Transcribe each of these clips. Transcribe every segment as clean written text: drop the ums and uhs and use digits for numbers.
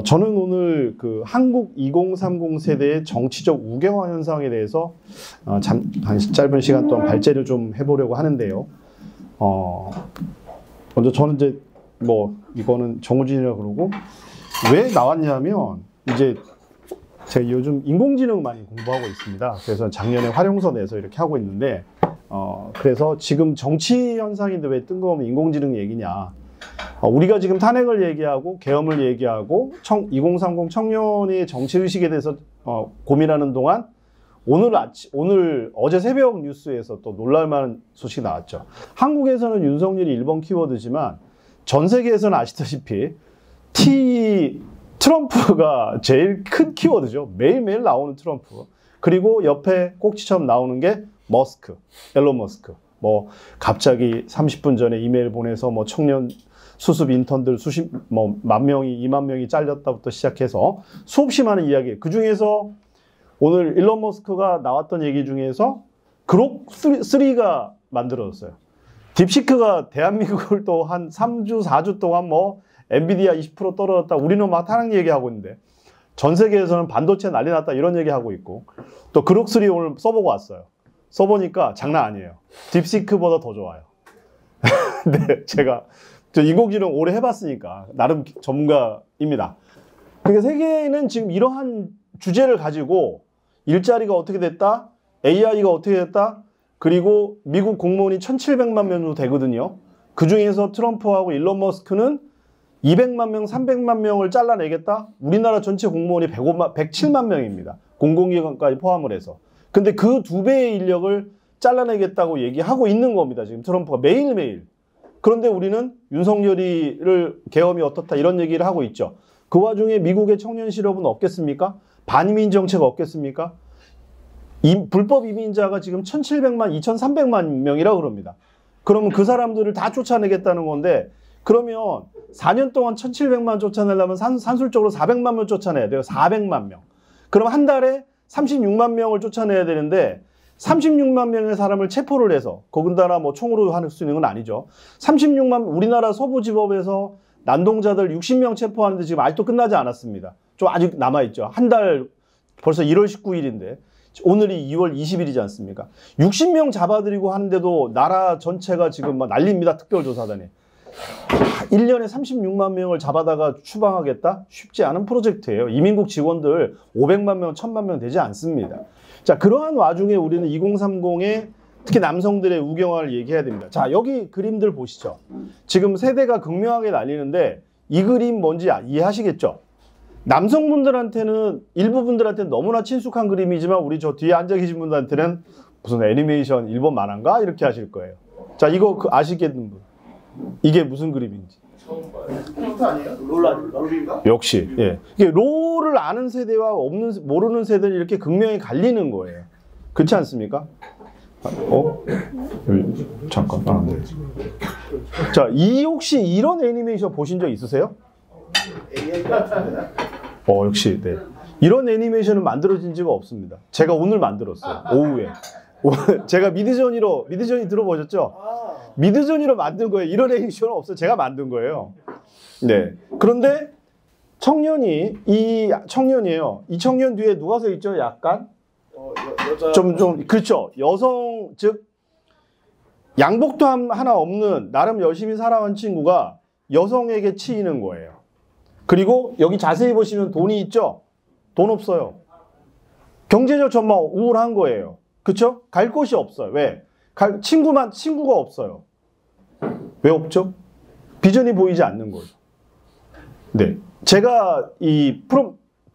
저는 오늘 그 한국 2030 세대의 정치적 우경화 현상에 대해서 짧은 시간 동안 발제를 좀 해보려고 하는데요. 먼저 저는 이제 이거는 정우진이라고 그러고 왜 나왔냐면 이제 제가 요즘 인공지능 많이 공부하고 있습니다. 그래서 작년에 활용서 내서 이렇게 하고 있는데 그래서 지금 정치 현상인데 왜 뜬금없는 인공지능 얘기냐. 우리가 지금 탄핵을 얘기하고 계엄을 얘기하고 2030 청년의 정치의식에 대해서 고민하는 동안 어제 새벽 뉴스에서 또 놀랄만한 소식이 나왔죠. 한국에서는 윤석열이 1번 키워드지만 전 세계에서는 아시다시피 트럼프가 제일 큰 키워드죠. 매일매일 나오는 트럼프. 그리고 옆에 꼭지처럼 나오는 게 앨런 머스크. 갑자기 30분 전에 이메일 보내서 청년 수습 인턴들 만 명이, 2만 명이 잘렸다부터 시작해서 수없이 많은 이야기. 그 중에서 오늘 일론 머스크가 나왔던 얘기 중에서 그록 3가 만들어졌어요. 딥시크가 대한민국을 또 한 3주, 4주 동안 엔비디아 20% 떨어졌다. 우리는 막 탄핵 얘기하고 있는데 전 세계에서는 반도체 난리 났다. 이런 얘기하고 있고 또 그록 3 오늘 써보고 왔어요. 써보니까 장난 아니에요. 딥시크보다 더 좋아요. 네, 저 인공지능 오래 해봤으니까 나름 전문가입니다. 그러니까 세계는 지금 이러한 주제를 가지고 일자리가 어떻게 됐다, AI가 어떻게 됐다, 그리고 미국 공무원이 1700만 명 정도 되거든요. 그 중에서 트럼프하고 일론 머스크는 200만 명, 300만 명을 잘라내겠다. 우리나라 전체 공무원이 107만 명입니다. 공공기관까지 포함을 해서. 근데 그 2배의 인력을 잘라내겠다고 얘기하고 있는 겁니다. 지금 트럼프가 매일매일. 그런데 우리는 윤석열이를 계엄이 어떻다 이런 얘기를 하고 있죠. 그 와중에 미국의 청년 실업은 없겠습니까? 반이민 정책 없겠습니까? 불법 이민자가 지금 1700만, 2300만 명이라고 그럽니다. 그러면 그 사람들을 다 쫓아내겠다는 건데 그러면 4년 동안 1700만 쫓아내려면 산술적으로 400만 명 쫓아내야 돼요. 400만 명. 그럼 한 달에 36만 명을 쫓아내야 되는데 36만 명의 사람을 체포를 해서 거기다가 총으로 할 수 있는 건 아니죠. 36만 우리나라 서부지법에서 난동자들 60명 체포하는데 지금 아직도 끝나지 않았습니다. 좀 아직 남아있죠. 한 달 벌써 1월 19일인데 오늘이 2월 20일이지 않습니까? 60명 잡아들이고 하는데도 나라 전체가 지금 난립니다. 특별조사단이. 1년에 36만 명을 잡아다가 추방하겠다? 쉽지 않은 프로젝트예요. 이민국 직원들 500만 명, 1000만 명 되지 않습니다. 자, 그러한 와중에 우리는 2030의 특히 남성들의 우경화를 얘기해야 됩니다. 자, 여기 그림들 보시죠. 지금 세대가 극명하게 나뉘는데 이 그림 뭔지 이해하시겠죠? 남성분들한테는 일부 분들한테는 너무나 친숙한 그림이지만 우리 저 뒤에 앉아 계신 분들한테는 무슨 애니메이션 일본 만화인가? 이렇게 하실 거예요. 자, 이거 아시겠는 분? 이게 무슨 그림인지. 콘트 아니에요? 롤인가? 역시. 예. 이게 롤을 아는 세대와 모르는 세대는 이렇게 극명히 갈리는 거예요. 그렇지 않습니까? 잠깐. 네. 자, 혹시 이런 애니메이션 보신 적 있으세요? AI 같은데? 역시. 네. 이런 애니메이션은 만들어진 적가 없습니다. 제가 오늘 만들었어요. 오후에. 제가 미드저니 들어보셨죠? 미드저니로 만든 거예요. 이런 애니메이션은 없어요. 제가 만든 거예요. 네. 그런데 청년이에요. 이 청년 뒤에 누가 서 있죠? 약간? 여자. 그렇죠. 여성, 즉, 양복도 하나 없는, 나름 열심히 살아온 친구가 여성에게 치이는 거예요. 그리고 여기 자세히 보시면 돈이 있죠? 돈 없어요. 경제적 전망 우울한 거예요. 그렇죠? 갈 곳이 없어요. 왜? 친구가 없어요. 왜 없죠? 비전이 보이지 않는 거죠. 네. 제가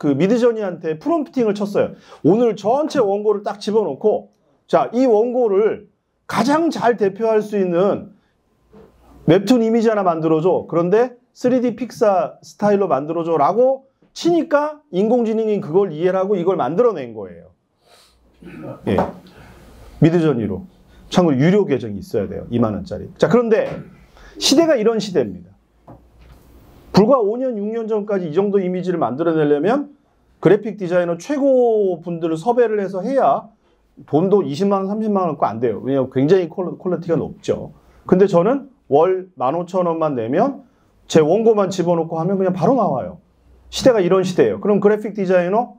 미드저니한테 프롬프팅을 쳤어요. 오늘 전체 원고를 딱 집어넣고, 자, 이 원고를 가장 잘 대표할 수 있는 웹툰 이미지 하나 만들어줘. 그런데 3D 픽사 스타일로 만들어줘. 라고 치니까 인공지능이 그걸 이해를 하고 이걸 만들어낸 거예요. 예. 미드저니로. 참고로 유료 계정이 있어야 돼요. 2만 원짜리. 자, 그런데 시대가 이런 시대입니다. 불과 5년, 6년 전까지 이 정도 이미지를 만들어내려면 그래픽 디자이너 최고 분들을 섭외를 해서 해야 돈도 20만 원, 30만 원 안 돼요. 왜냐하면 굉장히 퀄리티가 높죠. 근데 저는 월 15,000원만 내면 제 원고만 집어넣고 하면 그냥 바로 나와요. 시대가 이런 시대예요. 그럼 그래픽 디자이너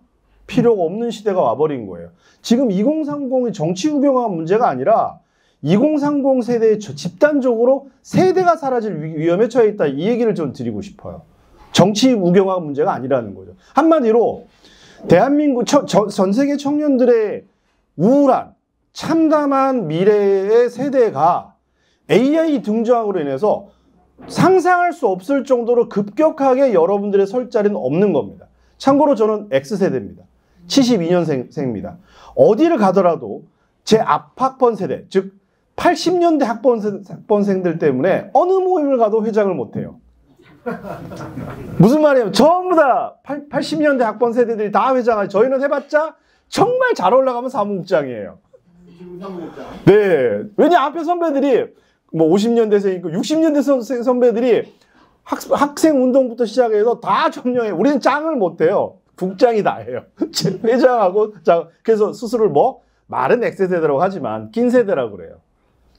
필요가 없는 시대가 와버린 거예요. 지금 2030이 정치 우경화 문제가 아니라 2030 세대에 집단적으로 세대가 사라질 위험에 처해 있다. 이 얘기를 좀 드리고 싶어요. 정치 우경화 문제가 아니라는 거죠. 한마디로 대한민국 전 세계 청년들의 우울한 참담한 미래의 세대가 AI 등장으로 인해서 상상할 수 없을 정도로 급격하게 여러분들의 설 자리는 없는 겁니다. 참고로 저는 X세대입니다. 72년생입니다. 어디를 가더라도 제 앞 학번 세대, 즉 80년대 학번생들 때문에 어느 모임을 가도 회장을 못해요. 무슨 말이에요? 전부 다 80년대 학번 세대들이 다 회장을, 저희는 해봤자 정말 잘 올라가면 사무국장이에요. 네. 왜냐, 앞에 선배들이 뭐 50년대생이고 60년대 선배들이 학생 운동부터 시작해서 다 점령해. 우리는 짱을 못해요. 국장이 다 해요. 회장하고, 그래서 스스로를 뭐, 말은 X세대라고 하지만 낀 세대라고 그래요.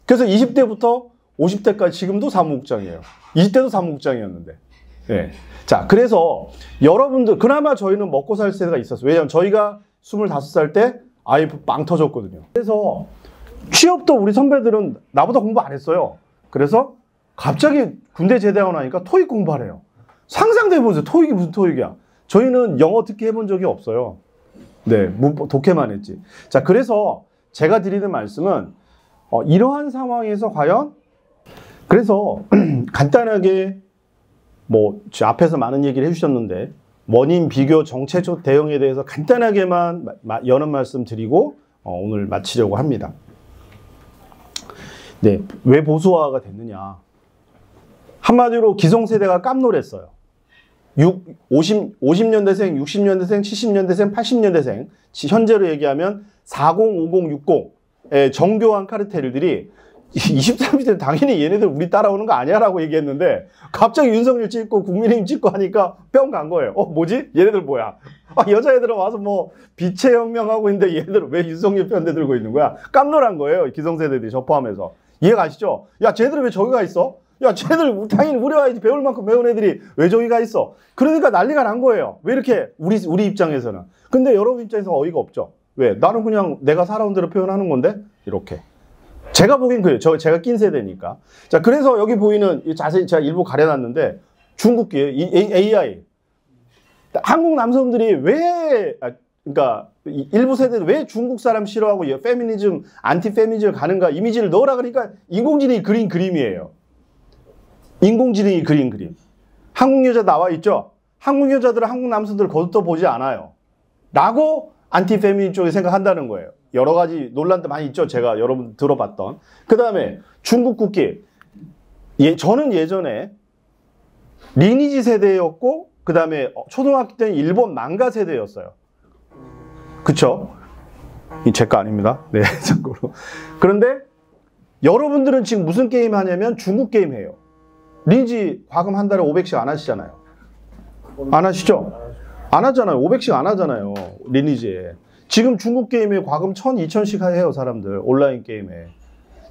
그래서 20대부터 50대까지 지금도 사무국장이에요. 20대도 사무국장이었는데. 네. 자, 그래서 여러분들, 그나마 저희는 먹고 살 세대가 있었어요. 왜냐하면 저희가 25살 때 IF 빵 터졌거든요. 그래서 취업도 우리 선배들은 나보다 공부 안 했어요. 그래서 갑자기 군대 제대하고 나니까 토익 공부하래요. 상상도 해보세요. 토익이 무슨 토익이야. 저희는 영어 듣기 해본 적이 없어요. 네, 독해만 했지. 자, 그래서 제가 드리는 말씀은 이러한 상황에서 과연, 그래서 간단하게 뭐 앞에서 많은 얘기를 해주셨는데 원인, 비교, 정책적 대응에 대해서 간단하게만 여는 말씀 드리고 오늘 마치려고 합니다. 네, 왜 보수화가 됐느냐. 한마디로 기성세대가 깜놀했어요. 50년대생, 60년대생, 70년대생, 80년대생, 현재로 얘기하면 40, 50, 60의 정교한 카르텔들이 23세대 당연히 얘네들 우리 따라오는 거 아니야 라고 얘기했는데 갑자기 윤석열 찍고 국민의힘 찍고 하니까 뿅 간 거예요. 뭐지? 얘네들 뭐야? 여자애들은 와서 뭐 빛의 혁명하고 있는데 얘네들은 왜 윤석열 편대 들고 있는 거야? 깜놀한 거예요. 기성세대들이 저 포함해서. 이해가시죠? 야, 쟤들은 왜 저기 가 있어? 야, 쟤들 당연히 우리 와야지. 배울 만큼 배운 애들이 왜 저기 가 있어? 그러니까 난리가 난 거예요. 왜 이렇게 우리 입장에서는. 근데 여러분 입장에서 어이가 없죠. 왜? 나는 그냥 내가 살아온 대로 표현하는 건데 이렇게. 제가 보기엔 그래요. 제가 낀 세대니까. 자, 그래서 여기 보이는 자세히 제가 일부 가려놨는데 중국계 AI. 한국 남성들이 왜 그러니까 일부 세대는 왜 중국 사람 싫어하고 페미니즘, 안티 페미니즘을 가는가 이미지를 넣으라 그러니까 인공지능이 그린 그림이에요. 인공지능이 그린 그림. 한국 여자 나와 있죠? 한국 여자들은 한국 남성들을 거듭떠 보지 않아요. 라고 안티 페미니즘 쪽에 생각한다는 거예요. 여러 가지 논란도 많이 있죠. 제가 여러분 들어봤던. 그 다음에 중국 국기. 저는 예전에 리니지 세대였고 그 다음에 초등학교 때는 일본 망가 세대였어요. 그쵸? 제 거 아닙니다. 네, 참고로. 그런데 여러분들은 지금 무슨 게임 하냐면 중국 게임 해요. 리니지 과금 한 달에 500씩 안 하시잖아요. 안 하시죠? 안 하잖아요. 500씩 안 하잖아요. 리니지에. 지금 중국 게임에 과금 1000, 2000씩 해요. 사람들. 온라인 게임에.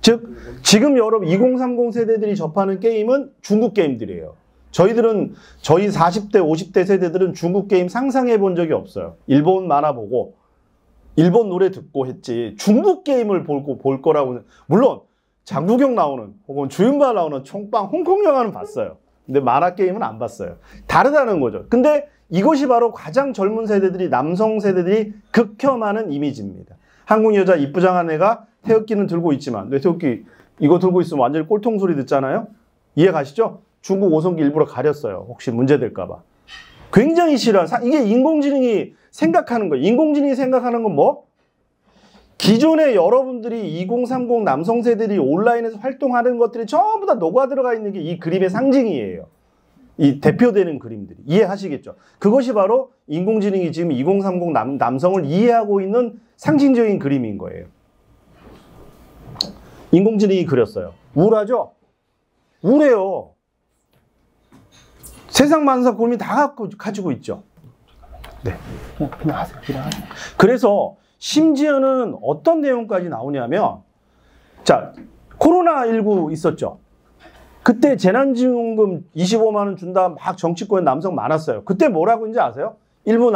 즉 지금 여러분 2030 세대들이 접하는 게임은 중국 게임들이에요. 저희 40대, 50대 세대들은 중국 게임 상상해 본 적이 없어요. 일본 만화 보고 일본 노래 듣고 했지 중국 게임을 볼 거라고. 물론 장국영 나오는 혹은 주윤발 나오는 총빵 홍콩 영화는 봤어요. 근데 만화 게임은 안 봤어요. 다르다는 거죠. 근데 이것이 바로 가장 젊은 세대들이, 남성 세대들이 극혐하는 이미지입니다. 한국 여자 이쁘장한 애가 태극기는 들고 있지만, 내 태극기 이거 들고 있으면 완전히 꼴통 소리 듣잖아요? 이해 가시죠? 중국 5성기 일부러 가렸어요. 혹시 문제될까봐. 굉장히 싫어한, 이게 인공지능이 생각하는 거예요. 인공지능이 생각하는 건 뭐? 기존에 여러분들이 2030 남성 세대들이 온라인에서 활동하는 것들이 전부 다 녹아 들어가 있는 게 이 그림의 상징이에요. 이 대표되는 그림들이. 이해하시겠죠? 그것이 바로 인공지능이 지금 2030 남성을 이해하고 있는 상징적인 그림인 거예요. 인공지능이 그렸어요. 우울하죠? 우울해요. 세상 만사 고민 다 가지고 있죠. 네. 그냥 하세요. 그래서 심지어는 어떤 내용까지 나오냐면, 자, 코로나19 있었죠. 그때 재난지원금 25만 원 준다 막 정치권에 남성 많았어요. 그때 뭐라고 했는지 아세요? 일부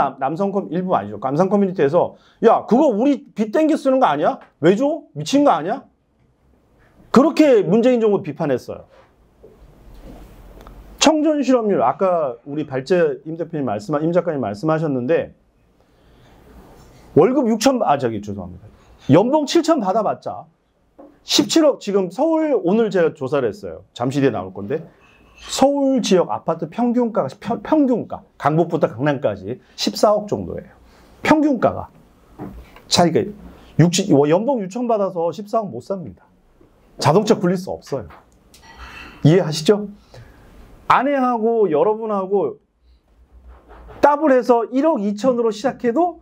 일부 아니죠. 남성 커뮤니티에서 야, 그거 우리 빚 땡겨 쓰는 거 아니야? 왜 줘? 미친 거 아니야? 그렇게 문재인 정부 비판했어요. 청전 실업률, 아까 우리 발제 임 대표님 임 작가님 말씀하셨는데, 월급 6천, 죄송합니다. 연봉 7천 받아봤자, 17억, 지금 서울, 오늘 제가 조사를 했어요. 잠시 뒤에 나올 건데, 서울 지역 아파트 평균가, 강북부터 강남까지 14억 정도예요. 평균가가. 차이가, 연봉 6천 받아서 14억 못 삽니다. 자동차 굴릴 수 없어요. 이해하시죠? 아내하고 여러분하고 더블해서 1억 2천으로 시작해도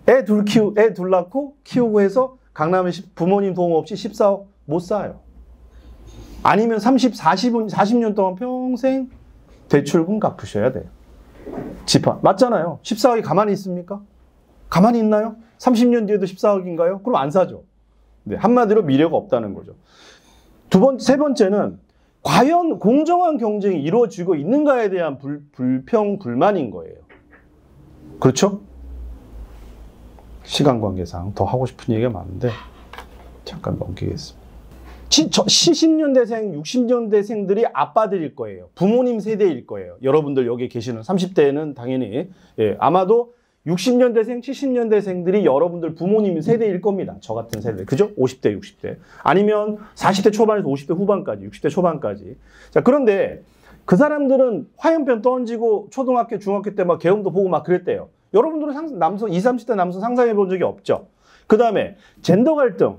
애 둘 낳고 키우고 해서 강남에 부모님 도움 없이 14억 못 사요. 아니면 40년 동안 평생 대출금 갚으셔야 돼요. 맞잖아요. 14억이 가만히 있습니까? 가만히 있나요? 30년 뒤에도 14억인가요? 그럼 안 사죠. 네, 한마디로 미래가 없다는 거죠. 세 번째는 과연 공정한 경쟁이 이루어지고 있는가에 대한 불만인 거예요. 그렇죠? 시간 관계상 더 하고 싶은 얘기가 많은데 잠깐 넘기겠습니다. 70년대생, 60년대생들이 아빠들일 거예요. 부모님 세대일 거예요. 여러분들 여기 계시는 30대는 당연히 아마도 60년대생, 70년대생들이 여러분들 부모님 세대일 겁니다. 저 같은 세대. 그죠? 50대, 60대. 아니면 40대 초반에서 50대 후반까지, 60대 초반까지. 자, 그런데 그 사람들은 화염병 던지고 초등학교, 중학교 때 막 계엄도 보고 막 그랬대요. 여러분들은 20, 30대 남성 상상해 본 적이 없죠. 그 다음에 젠더 갈등.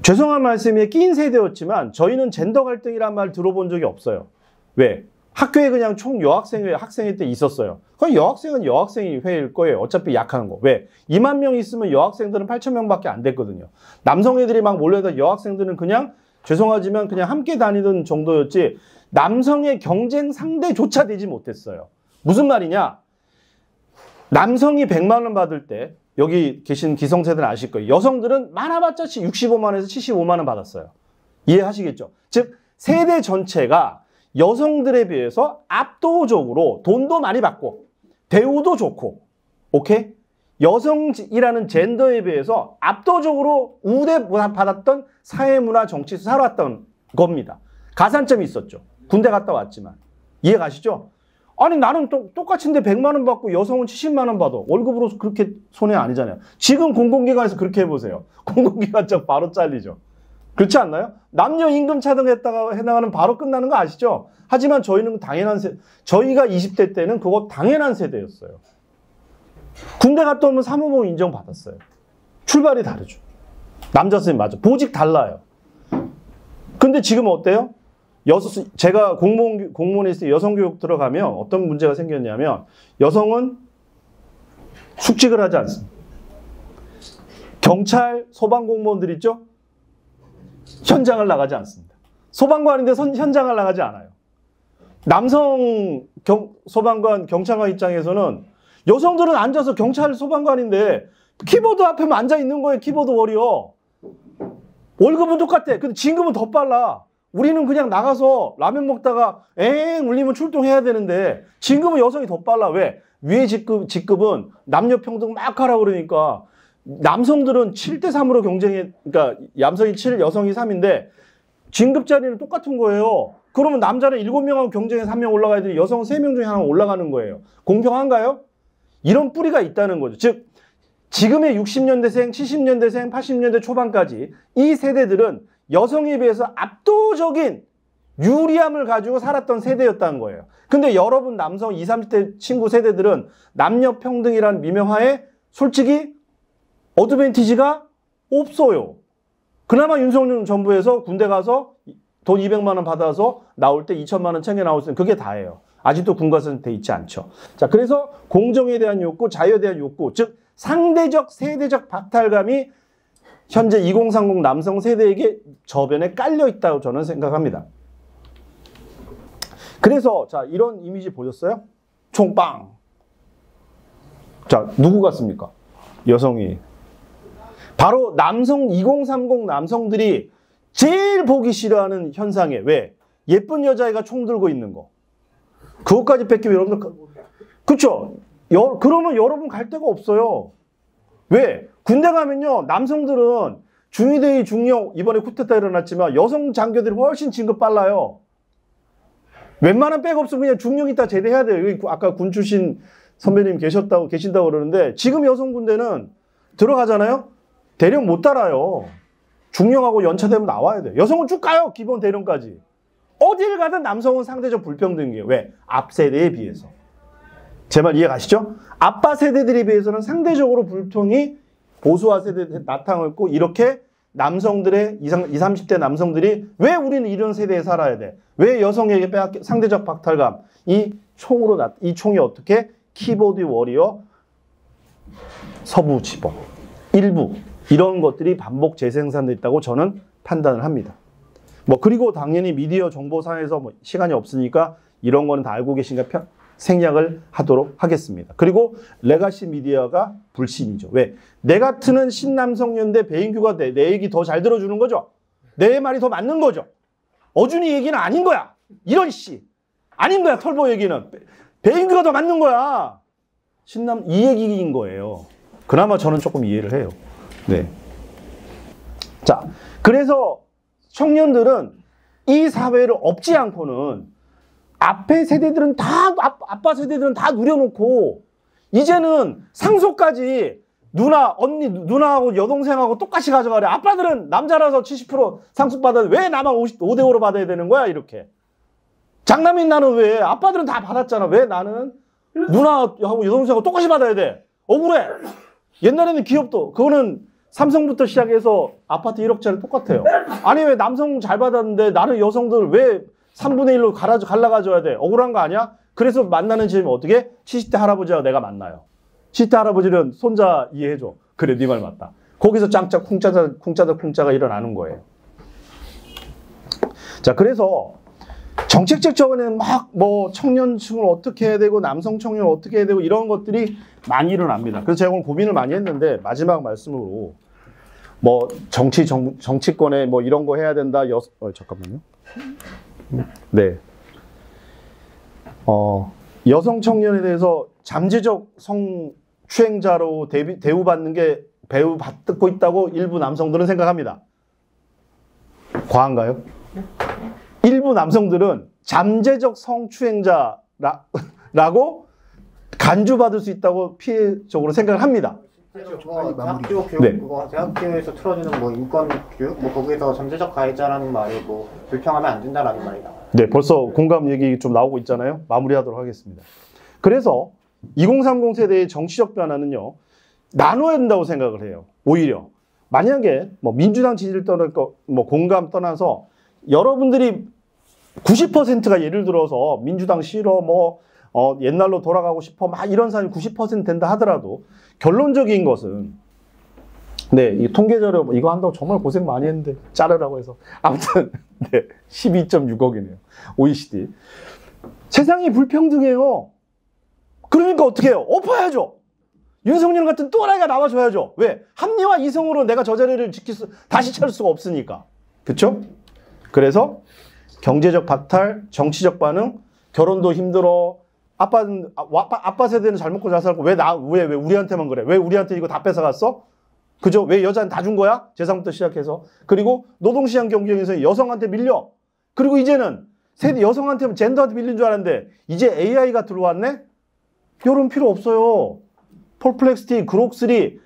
죄송한 말씀에 끼인 세대였지만 저희는 젠더 갈등이란 말 들어본 적이 없어요. 왜? 학교에 그냥 총 여학생회, 학생회 때 있었어요. 그럼 여학생은 여학생이 회일 거예요. 어차피 약한 거. 왜? 2만 명 있으면 여학생들은 8천 명밖에 안 됐거든요. 남성 애들이 막 몰려서 여학생들은 그냥 죄송하지만 그냥 함께 다니던 정도였지 남성의 경쟁 상대조차 되지 못했어요. 무슨 말이냐? 남성이 100만 원 받을 때 여기 계신 기성세대는 아실 거예요. 여성들은 많아봤자 65만 원에서 75만 원 받았어요. 이해하시겠죠? 즉 세대 전체가 여성들에 비해서 압도적으로 돈도 많이 받고 대우도 좋고 오케이? 여성이라는 젠더에 비해서 압도적으로 우대받았던 사회문화 정치에서 살아왔던 겁니다. 가산점이 있었죠. 군대 갔다 왔지만. 이해 가시죠? 아니 나는 똑같은데 100만 원 받고 여성은 70만 원 받아. 월급으로 그렇게 손해 아니잖아요. 지금 공공기관에서 그렇게 해보세요. 공공기관장 바로 잘리죠. 그렇지 않나요? 남녀 임금 차등했다가 해나가는 바로 끝나는 거 아시죠? 하지만 저희는 저희가 20대 때는 그거 당연한 세대였어요. 군대 갔다 오면 사무복 인정받았어요. 출발이 다르죠. 남자 선생님 맞아. 보직 달라요. 근데 지금 어때요? 제가 공무원에 있을 때 여성교육 들어가면 어떤 문제가 생겼냐면 여성은 숙직을 하지 않습니다. 경찰, 소방공무원들 있죠? 현장을 나가지 않습니다. 소방관인데 현장을 나가지 않아요. 남성 소방관, 경찰관 입장에서는 여성들은 앉아서 경찰 소방관인데 키보드 앞에만 앉아 있는 거예요. 키보드 워리어. 월급은 똑같아. 근데 진급은 더 빨라. 우리는 그냥 나가서 라면 먹다가 엥 울리면 출동해야 되는데 진급은 여성이 더 빨라. 왜? 위에 직급은 남녀 평등 막 하라 그러니까 남성들은 7대3으로 경쟁해. 그러니까 남성이 7, 여성이 3인데 진급 자리는 똑같은 거예요. 그러면 남자는 7명하고 경쟁해서 1명 올라가야 되는데 여성은 3명 중에 하나 올라가는 거예요. 공평한가요? 이런 뿌리가 있다는 거죠. 즉 지금의 60년대생, 70년대생, 80년대 초반까지 이 세대들은 여성에 비해서 압도적인 유리함을 가지고 살았던 세대였다는 거예요. 근데 여러분 남성 20, 30대 친구 세대들은 남녀 평등이라는 미명하에 솔직히 어드밴티지가 없어요. 그나마 윤석열 정부에서 군대 가서 돈 200만 원 받아서 나올 때 2천만 원 챙겨 나올 수 있는 그게 다예요. 아직도 군과선 돼 있지 않죠. 자, 그래서 공정에 대한 욕구, 자유에 대한 욕구, 즉 상대적 세대적 박탈감이 현재 2030 남성 세대에게 저변에 깔려 있다고 저는 생각합니다. 그래서 자, 이런 이미지 보셨어요? 총빵. 자, 누구 같습니까? 여성이. 바로 남성 2030 남성들이 제일 보기 싫어하는 현상에 왜? 예쁜 여자애가 총 들고 있는 거. 그것까지 뺏기면 여러분들 그쵸? 그러면 여러분 갈 데가 없어요. 왜? 군대 가면요 남성들은 중위대위 중령 이번에 쿠데타 일어났지만 여성 장교들이 훨씬 진급 빨라요. 웬만한 백 없으면 그냥 중령 있다 제대해야 돼요. 여기 아까 군 출신 선배님 계신다고 그러는데 지금 여성 군대는 들어가잖아요. 대령 못 달아요. 중령하고 연차되면 나와야 돼. 여성은 쭉 가요. 기본 대령까지. 어딜 가든 남성은 상대적 불평등이에요. 왜? 앞 세대에 비해서. 제 말 이해 가시죠? 아빠 세대들에 비해서는 상대적으로 불평이 보수화 세대에 나타나고 이렇게 남성들의 20, 30대 남성들이 왜 우리는 이런 세대에 살아야 돼? 왜 여성에게 상대적 박탈감? 이 총이 어떻게 키보드 워리어, 서부 지법, 일부 이런 것들이 반복 재생산됐다고 저는 판단을 합니다. 그리고 당연히 미디어 정보상에서 시간이 없으니까 이런 거는 다 알고 계신가 생략을 하도록 하겠습니다. 그리고 레가시 미디어가 불신이죠. 왜? 내가 트는 신남성연대 배인규가 내 얘기 더 잘 들어주는 거죠. 내 말이 더 맞는 거죠. 어준이 얘기는 아닌 거야. 이런 씨. 아닌 거야. 털보 얘기는. 배인규가 더 맞는 거야. 이 얘기인 거예요. 그나마 저는 조금 이해를 해요. 네. 자, 그래서 청년들은 이 사회를 업지 않고는 앞에 세대들은 아빠 세대들은 다 누려놓고 이제는 상속까지 누나하고 여동생하고 똑같이 가져가래. 아빠들은 남자라서 70% 상속 받아야 돼. 왜 나만 5대5로 받아야 되는 거야? 이렇게. 장남인 나는 왜? 아빠들은 다 받았잖아. 왜 나는 누나하고 여동생하고 똑같이 받아야 돼? 억울해. 옛날에는 기업도 그거는 삼성부터 시작해서 아파트 1억짜리 똑같아요. 아니 왜 남성 잘 받았는데 나는 여성들 왜 3분의 1로 갈라가줘야 돼? 억울한 거 아니야? 그래서 만나는 집이 어떻게? 70대 할아버지하고 내가 만나요. 70대 할아버지는 손자 이해해줘. 그래 네 말 맞다. 거기서 짱짱 쿵짜가 일어나는 거예요. 자, 그래서 정책적 적원에는 청년층을 어떻게 해야 되고 남성 청년을 어떻게 해야 되고 이런 것들이 많이 일어납니다. 그래서 제가 오늘 고민을 많이 했는데 마지막 말씀으로 정치권에 이런 거 해야 된다. 잠깐만요. 네. 여성 청년에 대해서 잠재적 성추행자로 대우받는 게 배우받고 있다고 일부 남성들은 생각합니다. 과한가요? 일부 남성들은 잠재적 성추행자라고 간주받을 수 있다고 피해적으로 생각을 합니다. 대학교 교육, 대학교에서 틀어주는 인권 교육, 거기에서 잠재적 가해자라는 말이 불평하면 안 된다라는 말이다. 네, 벌써 공감 얘기 좀 나오고 있잖아요. 마무리하도록 하겠습니다. 그래서 2030 세대의 정치적 변화는요, 나눠야 된다고 생각을 해요. 오히려 만약에 민주당 지지를 떠나서 공감 떠나서 여러분들이 90%가 예를 들어서 민주당 싫어 옛날로 돌아가고 싶어 이런 사람이 90% 된다 하더라도 결론적인 것은 이 통계자료 이거 한다고 정말 고생 많이 했는데 자르라고 해서 아무튼 12.6억이네요. OECD. 세상이 불평등해요. 그러니까 어떻게 해요? 엎어야죠. 윤석열 같은 또라이가 나와줘야죠. 왜? 합리화 이성으로 내가 저 자리를 다시 찾을 수가 없으니까. 그쵸? 그래서 경제적 박탈, 정치적 반응, 결혼도 힘들어. 아빠 세대는 잘 먹고 잘 살고 왜 우리한테만 그래? 왜 우리한테 이거 다 뺏어갔어? 그죠? 왜 여자는 다 준 거야? 재산부터 시작해서. 그리고 노동시장 경쟁에서 여성한테 밀려. 그리고 이제는 여성한테 젠더한테 밀린 줄 알았는데 이제 AI가 들어왔네? 이런 필요 없어요. 폴플렉스티, 그록3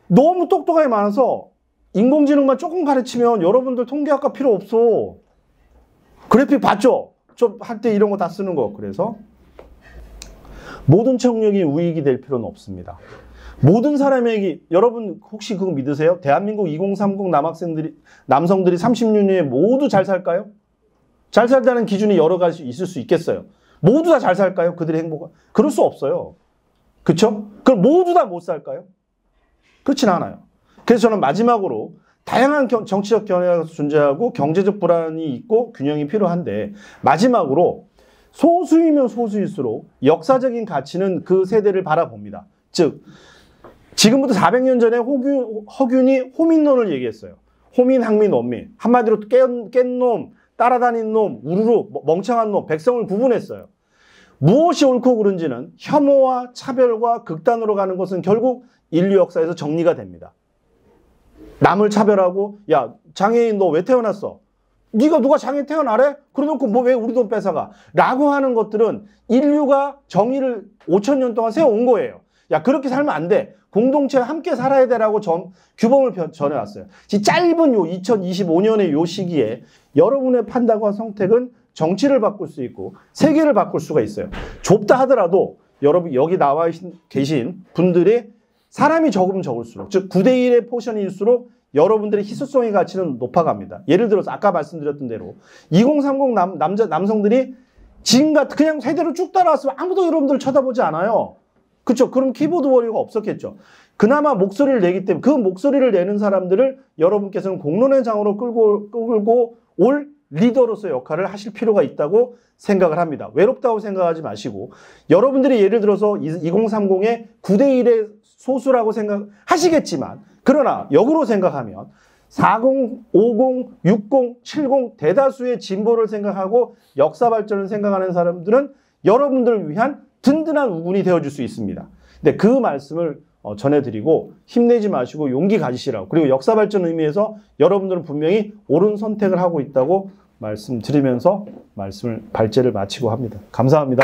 너무 똑똑하게 많아서 인공지능만 조금 가르치면 여러분들 통계학과 필요 없어. 그래픽 봤죠? 좀 할 때 이런 거 다 쓰는 거. 그래서 모든 청력이 우익이 될 필요는 없습니다. 모든 사람에게 여러분 혹시 그거 믿으세요? 대한민국 2030 남성들이 30년 후에 모두 잘 살까요? 잘 살다는 기준이 여러 가지 있을 수 있겠어요. 모두 다 잘 살까요? 그들의 행복은? 그럴 수 없어요. 그렇죠? 그럼 모두 다 못 살까요? 그렇진 않아요. 그래서 저는 마지막으로 다양한 정치적 견해가 존재하고 경제적 불안이 있고 균형이 필요한데 마지막으로 소수이면 소수일수록 역사적인 가치는 그 세대를 바라봅니다. 즉 지금부터 400년 전에 허균이 호민론을 얘기했어요. 호민, 항민, 원민. 한마디로 깬 놈, 따라다닌 놈, 우르르 멍청한 놈, 백성을 구분했어요. 무엇이 옳고 그른지는 혐오와 차별과 극단으로 가는 것은 결국 인류 역사에서 정리가 됩니다. 남을 차별하고 야 장애인 너 왜 태어났어? 네가 누가 장애인 태어나래? 그래놓고 뭐 왜 우리 돈 뺏어가? 라고 하는 것들은 인류가 정의를 5,000년 동안 세워온 거예요. 야 그렇게 살면 안 돼. 공동체와 함께 살아야 되라고 규범을 전해왔어요. 짧은 요 2025년의 요 시기에 여러분의 판단과 선택은 정치를 바꿀 수 있고 세계를 바꿀 수가 있어요. 좁다 하더라도 여러분 여기 나와 계신 분들이 사람이 적으면 적을수록 즉 9대1의 포션일수록 여러분들의 희소성의 가치는 높아갑니다. 예를 들어서 아까 말씀드렸던 대로 2030 남성들이 지금같이 그냥 세대로 쭉 따라왔으면 아무도 여러분들 쳐다보지 않아요. 그렇죠? 그럼 키보드 워리어가 없었겠죠. 그나마 목소리를 내기 때문에 그 목소리를 내는 사람들을 여러분께서는 공론의 장으로 끌고 올 리더로서의 역할을 하실 필요가 있다고 생각을 합니다. 외롭다고 생각하지 마시고 여러분들이 예를 들어서 2030의 9대1의 소수라고 생각하시겠지만 그러나 역으로 생각하면 40, 50, 60, 70 대다수의 진보를 생각하고 역사 발전을 생각하는 사람들은 여러분들을 위한 든든한 우군이 되어줄 수 있습니다. 근데 그 말씀을 전해드리고 힘내지 마시고 용기 가지시라고 그리고 역사 발전 의미에서 여러분들은 분명히 옳은 선택을 하고 있다고 말씀드리면서 발제를 마치고 합니다. 감사합니다.